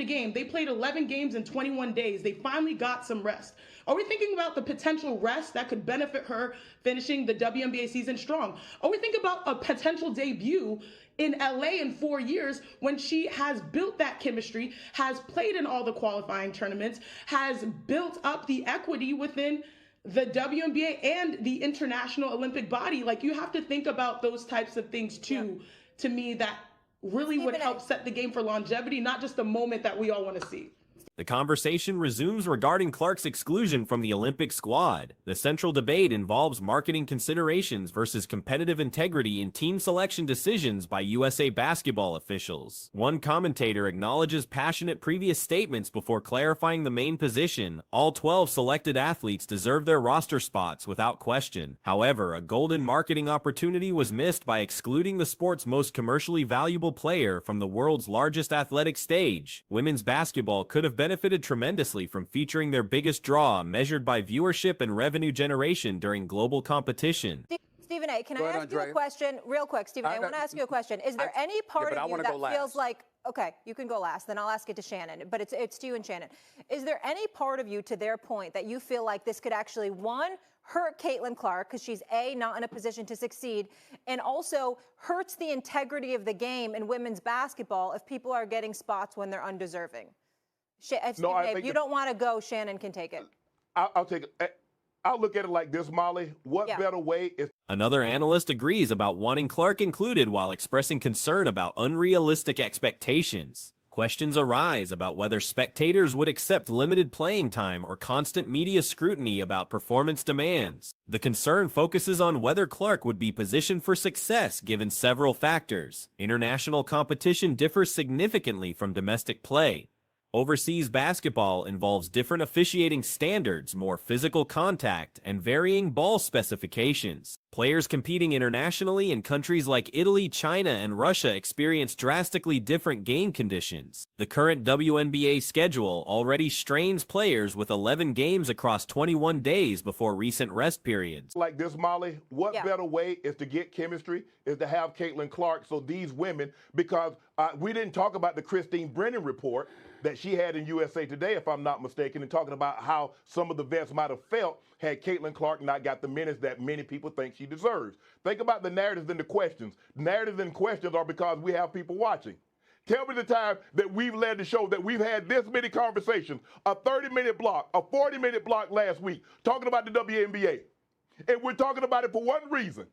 a game. They played 11 games in 21 days. They finally got some rest. Are we thinking about the potential rest that could benefit her finishing the WNBA season strong? Are we thinking about a potential debut in LA in 4 years when she has built that chemistry, has played in all the qualifying tournaments, has built up the equity within the WNBA and the international Olympic body? Like, you have to think about those types of things too, to me, that really would help set the game for longevity, not just the moment that we all want to see. The conversation resumes regarding Clark's exclusion from the Olympic squad. The central debate involves marketing considerations versus competitive integrity in team selection decisions by USA Basketball officials. One commentator acknowledges passionate previous statements before clarifying the main position. All 12 selected athletes deserve their roster spots without question. However, a golden marketing opportunity was missed by excluding the sport's most commercially valuable player from the world's largest athletic stage. Women's basketball could have benefited tremendously from featuring their biggest draw, measured by viewership and revenue generation during global competition. Stephen A., can I ask you a question real quick? Stephen A., I want to ask you a question. Is there any part of you that feels like, okay, you can go last, then I'll ask it to Shannon, but it's to you and Shannon. Is there any part of you, to their point, that you feel like this could actually, one, hurt Caitlin Clark because she's A, not in a position to succeed, and also hurts the integrity of the game in women's basketball if people are getting spots when they're undeserving? If you don't want to go, Shannon can take it. I'll take it. I'll look at it like this, Molly. What better way is... Another analyst agrees about wanting Clark included while expressing concern about unrealistic expectations. Questions arise about whether spectators would accept limited playing time or constant media scrutiny about performance demands. The concern focuses on whether Clark would be positioned for success given several factors. International competition differs significantly from domestic play. Overseas basketball involves different officiating standards, more physical contact, and varying ball specifications. Players competing internationally in countries like Italy, China, and Russia experience drastically different game conditions. The current WNBA schedule already strains players with 11 games across 21 days before recent rest periods. Like this, Molly, what better way is to get chemistry is to have Caitlin Clark, so these women, because we didn't talk about the Christine Brennan report that she had in USA Today, if I'm not mistaken, and talking about how some of the vets might have felt had Caitlin Clark not got the minutes that many people think she deserves. Think about the narratives and the questions. Narratives and questions are because we have people watching. Tell me the time that we've led the show that we've had this many conversations, a 30-minute block, a 40-minute block last week, talking about the WNBA. And we're talking about it for one reason.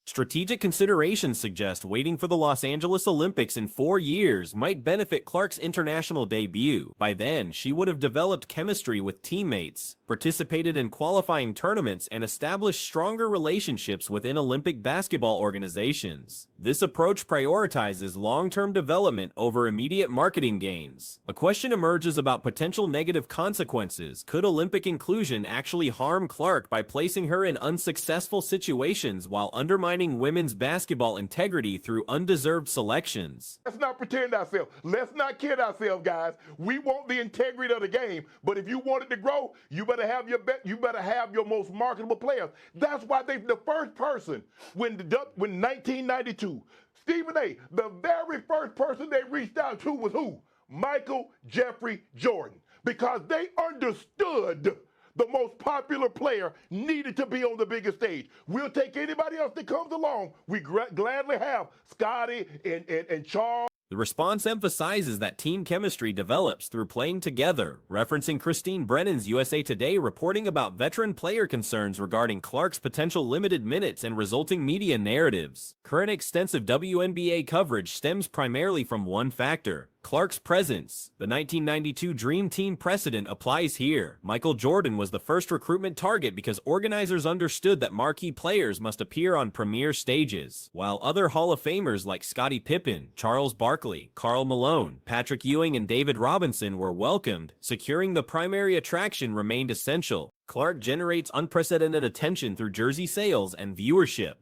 Strategic considerations suggest waiting for the Los Angeles Olympics in 4 years might benefit Clark's international debut. By then, she would have developed chemistry with teammates, participated in qualifying tournaments, and established stronger relationships within Olympic basketball organizations. This approach prioritizes long-term development over immediate marketing gains. A question emerges about potential negative consequences. Could Olympic inclusion actually harm Clark by placing her in unsuccessful situations while undermining women's basketball integrity through undeserved selections? Let's not pretend ourselves. Let's not kid ourselves, guys. We want the integrity of the game, but if you want it to grow, you better have your most marketable players. That's why the first person when 1992, Stephen A., the very first person they reached out to was who? Michael Jeffrey Jordan, because they understood the most popular player needed to be on the biggest stage. We'll take anybody else that comes along. We gladly have Scotty and Charles. The response emphasizes that team chemistry develops through playing together, referencing Christine Brennan's USA Today reporting about veteran player concerns regarding Clark's potential limited minutes and resulting media narratives. Current extensive WNBA coverage stems primarily from one factor: Clark's presence. The 1992 Dream Team precedent applies here. Michael Jordan was the first recruitment target because organizers understood that marquee players must appear on premier stages, while other Hall of Famers like Scottie Pippen, Charles Barkley, Karl Malone, Patrick Ewing, and David Robinson were welcomed. Securing the primary attraction remained essential. Clark generates unprecedented attention through jersey sales and viewership.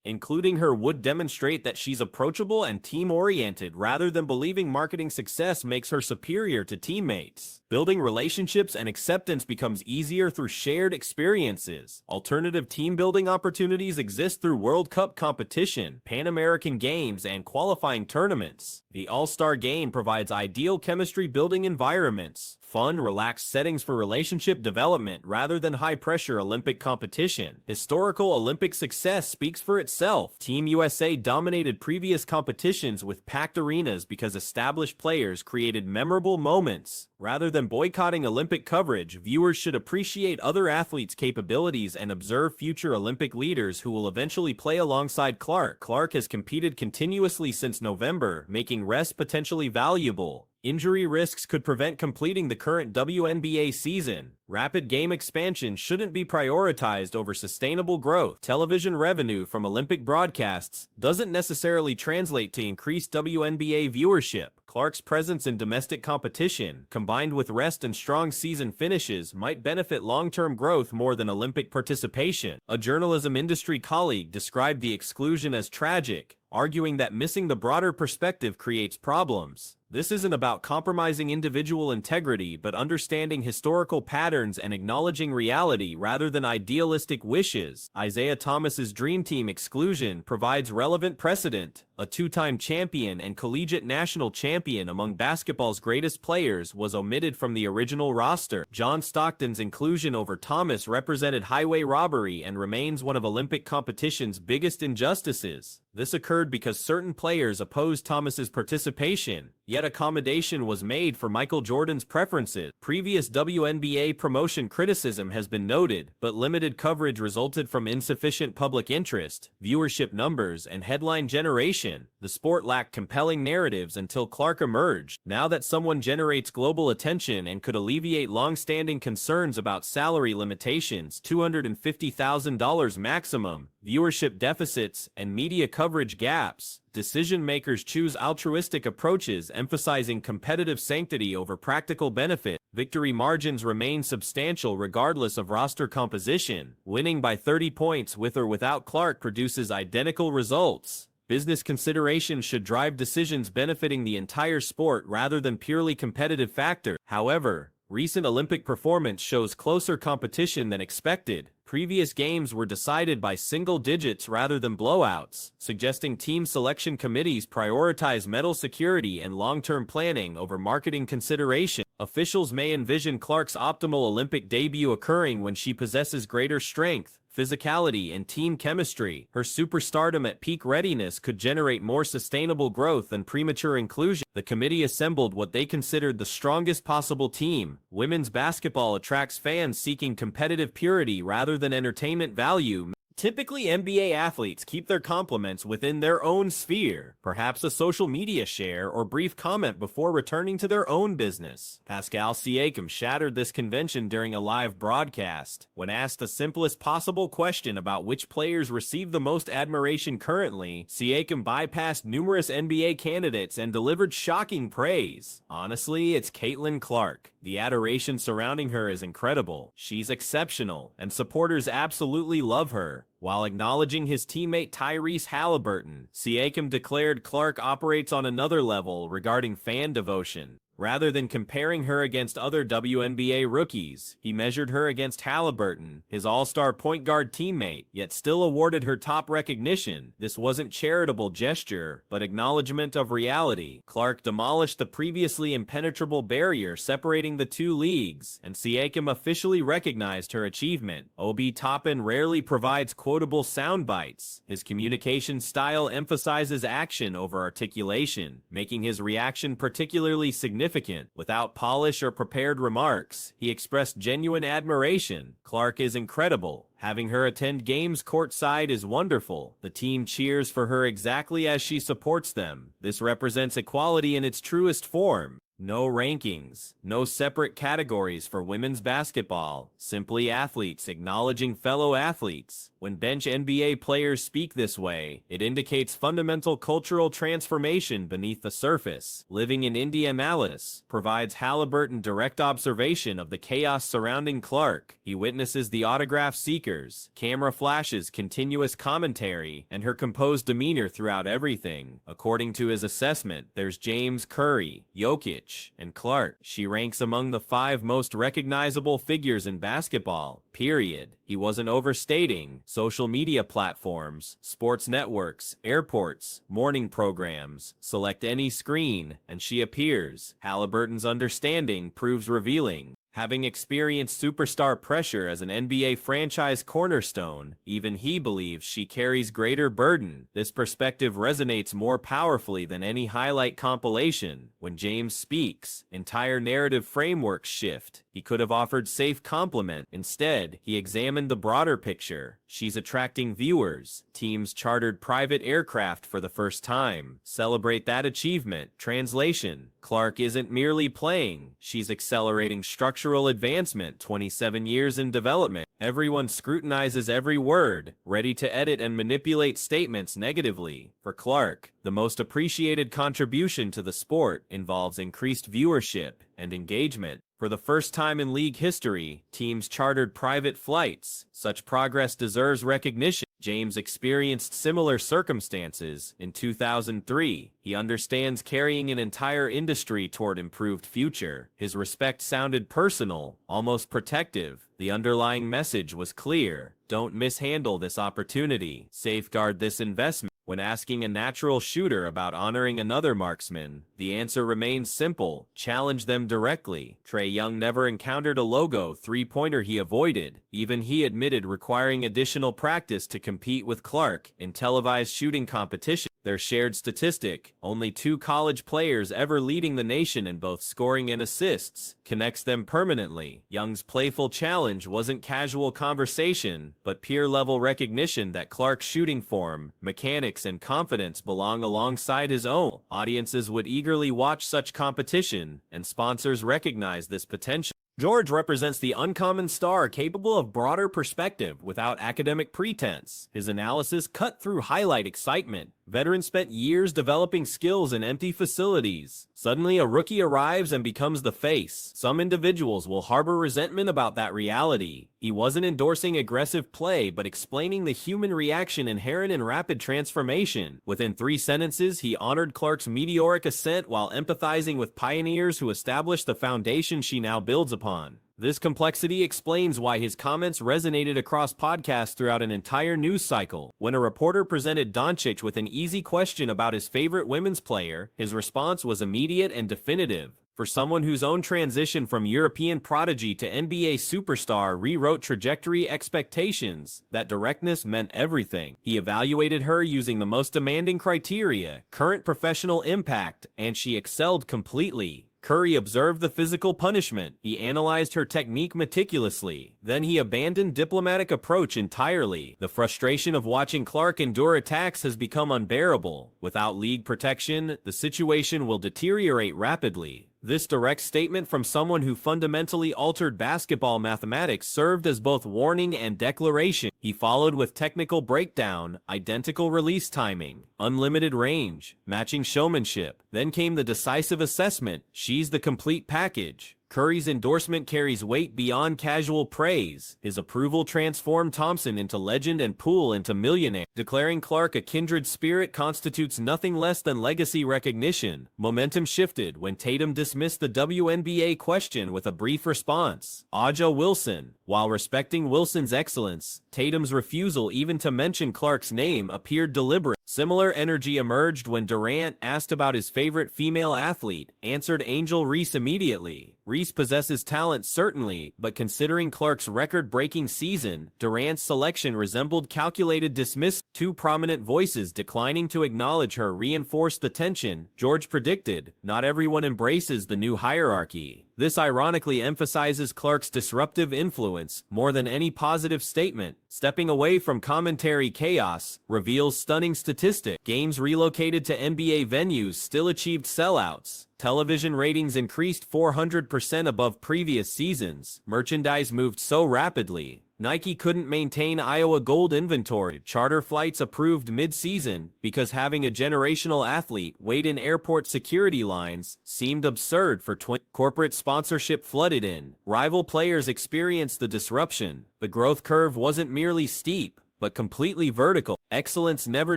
Including her would demonstrate that she's approachable and team-oriented rather than believing marketing success makes her superior to teammates. Building relationships and acceptance becomes easier through shared experiences. Alternative team-building opportunities exist through World Cup competition, Pan American Games, and qualifying tournaments. The All-Star Game provides ideal chemistry-building environments, fun, relaxed settings for relationship development rather than high-pressure Olympic competition. Historical Olympic success speaks for itself. Team USA dominated previous competitions with packed arenas because established players created memorable moments. Rather than boycotting Olympic coverage, viewers should appreciate other athletes' capabilities and observe future Olympic leaders who will eventually play alongside Clark. Clark has competed continuously since November, making rest potentially valuable. Injury risks could prevent completing the current WNBA season. Rapid game expansion shouldn't be prioritized over sustainable growth. Television revenue from Olympic broadcasts doesn't necessarily translate to increased WNBA viewership. Clark's presence in domestic competition, combined with rest and strong season finishes, might benefit long-term growth more than Olympic participation. A journalism industry colleague described the exclusion as tragic, arguing that missing the broader perspective creates problems. This isn't about compromising individual integrity, but understanding historical patterns and acknowledging reality rather than idealistic wishes. Isaiah Thomas's Dream Team exclusion provides relevant precedent. A two-time champion and collegiate national champion among basketball's greatest players was omitted from the original roster. John Stockton's inclusion over Thomas represented highway robbery and remains one of Olympic competition's biggest injustices. This occurred because certain players opposed Thomas's participation, yet accommodation was made for Michael Jordan's preferences. Previous WNBA promotion criticism has been noted, but limited coverage resulted from insufficient public interest, viewership numbers, and headline generation. The sport lacked compelling narratives until Clark emerged. Now that someone generates global attention and could alleviate long-standing concerns about salary limitations, $250,000 maximum, viewership deficits, and media coverage gaps, decision-makers choose altruistic approaches emphasizing competitive sanctity over practical benefit. Victory margins remain substantial regardless of roster composition. Winning by 30 points with or without Clark produces identical results. Business considerations should drive decisions benefiting the entire sport rather than purely competitive factors. However, recent Olympic performance shows closer competition than expected. Previous games were decided by single digits rather than blowouts, suggesting team selection committees prioritize medal security and long-term planning over marketing consideration. Officials may envision Clark's optimal Olympic debut occurring when she possesses greater strength, physicality, and team chemistry. Her superstardom at peak readiness could generate more sustainable growth than premature inclusion. The committee assembled what they considered the strongest possible team. Women's basketball attracts fans seeking competitive purity rather than entertainment value. Typically, NBA athletes keep their compliments within their own sphere, perhaps a social media share or brief comment before returning to their own business. Pascal Siakam shattered this convention during a live broadcast. When asked the simplest possible question about which players receive the most admiration currently, Siakam bypassed numerous NBA candidates and delivered shocking praise. Honestly, it's Caitlin Clark. The adoration surrounding her is incredible. She's exceptional, and supporters absolutely love her. While acknowledging his teammate Tyrese Halliburton, Siakam declared Clark operates on another level regarding fan devotion. Rather than comparing her against other WNBA rookies, he measured her against Halliburton, his all-star point guard teammate, yet still awarded her top recognition. This wasn't charitable gesture, but acknowledgement of reality. Clark demolished the previously impenetrable barrier separating the two leagues, and Siakam officially recognized her achievement. Obi Toppin rarely provides quotable sound bites. His communication style emphasizes action over articulation, making his reaction particularly significant. Without polish or prepared remarks, he expressed genuine admiration. Clark is incredible. Having her attend games courtside is wonderful. The team cheers for her exactly as she supports them. This represents equality in its truest form. No rankings, no separate categories for women's basketball, simply athletes acknowledging fellow athletes. When bench NBA players speak this way, it indicates fundamental cultural transformation beneath the surface. Living in Indianapolis provides Halliburton direct observation of the chaos surrounding Clark. He witnesses the autograph seekers, camera flashes, continuous commentary, and her composed demeanor throughout everything. According to his assessment, there's James Curry, Jokic, Doncic, and Clark. She ranks among the 5 most recognizable figures in basketball, period. He wasn't overstating. Social media platforms, sports networks, airports, morning programs, select any screen, and she appears. Halliburton's understanding proves revealing. Having experienced superstar pressure as an NBA franchise cornerstone, even he believes she carries greater burden. This perspective resonates more powerfully than any highlight compilation. When James speaks, entire narrative frameworks shift. He could have offered safe compliment. Instead, he examined the broader picture. She's attracting viewers. Teams chartered private aircraft for the first time. Celebrate that achievement. Translation: Clark isn't merely playing. She's accelerating structural advancement. 27 years in development. Everyone scrutinizes every word, ready to edit and manipulate statements negatively. For Clark, the most appreciated contribution to the sport involves increased viewership and engagement. For the first time in league history, teams chartered private flights. Such progress deserves recognition. James experienced similar circumstances in 2003. He understands carrying an entire industry toward improved future. His respect sounded personal, almost protective. The underlying message was clear. Don't mishandle this opportunity. Safeguard this investment. When asking a natural shooter about honoring another marksman, the answer remains simple: challenge them directly. Trae Young never encountered a logo three-pointer he avoided. Even he admitted requiring additional practice to compete with Clark in televised shooting competition. Their shared statistic, only 2 college players ever leading the nation in both scoring and assists, connects them permanently. Young's playful challenge wasn't casual conversation, but peer-level recognition that Clark's shooting form, mechanics, and confidence belong alongside his own. Audiences would eagerly watch such competition, and sponsors recognize this potential. George represents the uncommon star capable of broader perspective without academic pretense. His analysis cut through highlight excitement. Veteran spent years developing skills in empty facilities. Suddenly, a rookie arrives and becomes the face. Some individuals will harbor resentment about that reality. He wasn't endorsing aggressive play, but explaining the human reaction inherent in rapid transformation. Within 3 sentences, he honored Clark's meteoric ascent while empathizing with pioneers who established the foundation she now builds upon. This complexity explains why his comments resonated across podcasts throughout an entire news cycle. When a reporter presented Doncic with an easy question about his favorite women's player, his response was immediate and definitive. For someone whose own transition from European prodigy to NBA superstar rewrote trajectory expectations, that directness meant everything. He evaluated her using the most demanding criteria: current professional impact, and she excelled completely. Curry observed the physical punishment. He analyzed her technique meticulously. Then he abandoned diplomatic approach entirely. The frustration of watching Clark endure attacks has become unbearable. Without league protection, the situation will deteriorate rapidly. This direct statement from someone who fundamentally altered basketball mathematics served as both warning and declaration. He followed with technical breakdown, identical release timing, unlimited range, matching showmanship. Then came the decisive assessment: she's the complete package. Curry's endorsement carries weight beyond casual praise. His approval transformed Thompson into legend and Poole into millionaire. Declaring Clark a kindred spirit constitutes nothing less than legacy recognition. Momentum shifted when Tatum dismissed the WNBA question with a brief response: Aja Wilson. While respecting Wilson's excellence, Tatum's refusal even to mention Clark's name appeared deliberate. Similar energy emerged when Durant, asked about his favorite female athlete, answered Angel Reese immediately. Reese possesses talent certainly, but considering Clark's record-breaking season, Durant's selection resembled calculated dismissal. 2 prominent voices declining to acknowledge her reinforced the tension. George predicted, not everyone embraces the new hierarchy. This ironically emphasizes Clark's disruptive influence more than any positive statement. Stepping away from commentary chaos reveals stunning statistic. Games relocated to NBA venues still achieved sellouts. Television ratings increased 400% above previous seasons. Merchandise moved so rapidly Nike couldn't maintain Iowa Gold inventory. Charter flights approved mid-season because having a generational athlete wait in airport security lines seemed absurd for corporate sponsorship flooded in. Rival players experienced the disruption. The growth curve wasn't merely steep, but completely vertical. Excellence never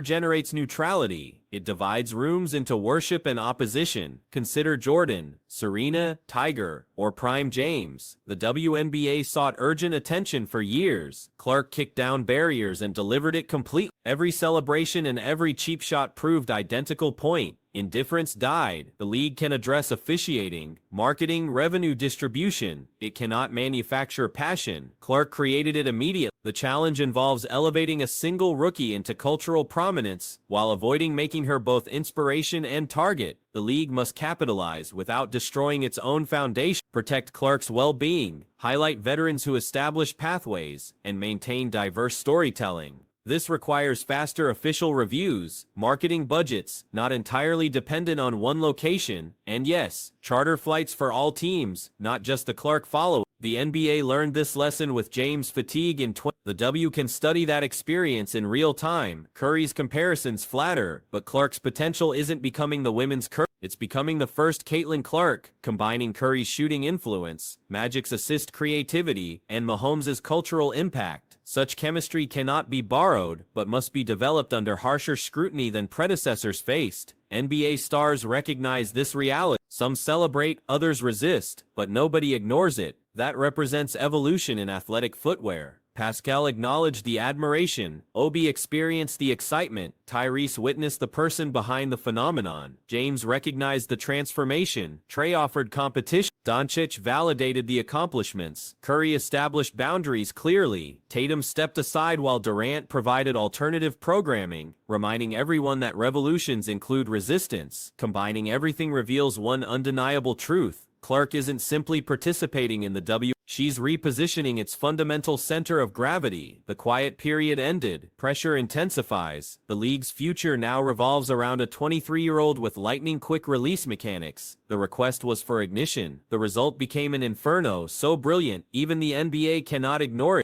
generates neutrality. It divides rooms into worship and opposition. Consider Jordan, Serena, Tiger, or Prime James. The WNBA sought urgent attention for years. Clark kicked down barriers and delivered it completely. Every celebration and every cheap shot proved identical point. Indifference died. The league can address officiating, marketing, revenue distribution. It cannot manufacture passion. Clark created it immediately. The challenge involves elevating a single rookie into cultural prominence while avoiding making her both inspiration and target. The league must capitalize without destroying its own foundation, protect Clark's well-being, highlight veterans who establish pathways, and maintain diverse storytelling. This requires faster official reviews, marketing budgets, not entirely dependent on one location, and yes, charter flights for all teams, not just the Clark followers. The NBA learned this lesson with James' fatigue in The W can study that experience in real time. Curry's comparisons flatter, but Clark's potential isn't becoming the women's Curry. It's becoming the first Caitlin Clark, combining Curry's shooting influence, Magic's assist creativity, and Mahomes' cultural impact. Such chemistry cannot be borrowed, but must be developed under harsher scrutiny than predecessors faced. NBA stars recognize this reality. Some celebrate, others resist, but nobody ignores it. That represents evolution in athletic footwear. Pascal acknowledged the admiration, Obi experienced the excitement, Tyrese witnessed the person behind the phenomenon, James recognized the transformation, Trey offered competition, Doncic validated the accomplishments, Curry established boundaries clearly, Tatum stepped aside while Durant provided alternative programming, reminding everyone that revolutions include resistance. Combining everything reveals one undeniable truth. Clark isn't simply participating in the W. She's repositioning its fundamental center of gravity. The quiet period ended. Pressure intensifies. The league's future now revolves around a 23-year-old with lightning-quick release mechanics. The request was for ignition. The result became an inferno so brilliant, even the NBA cannot ignore it.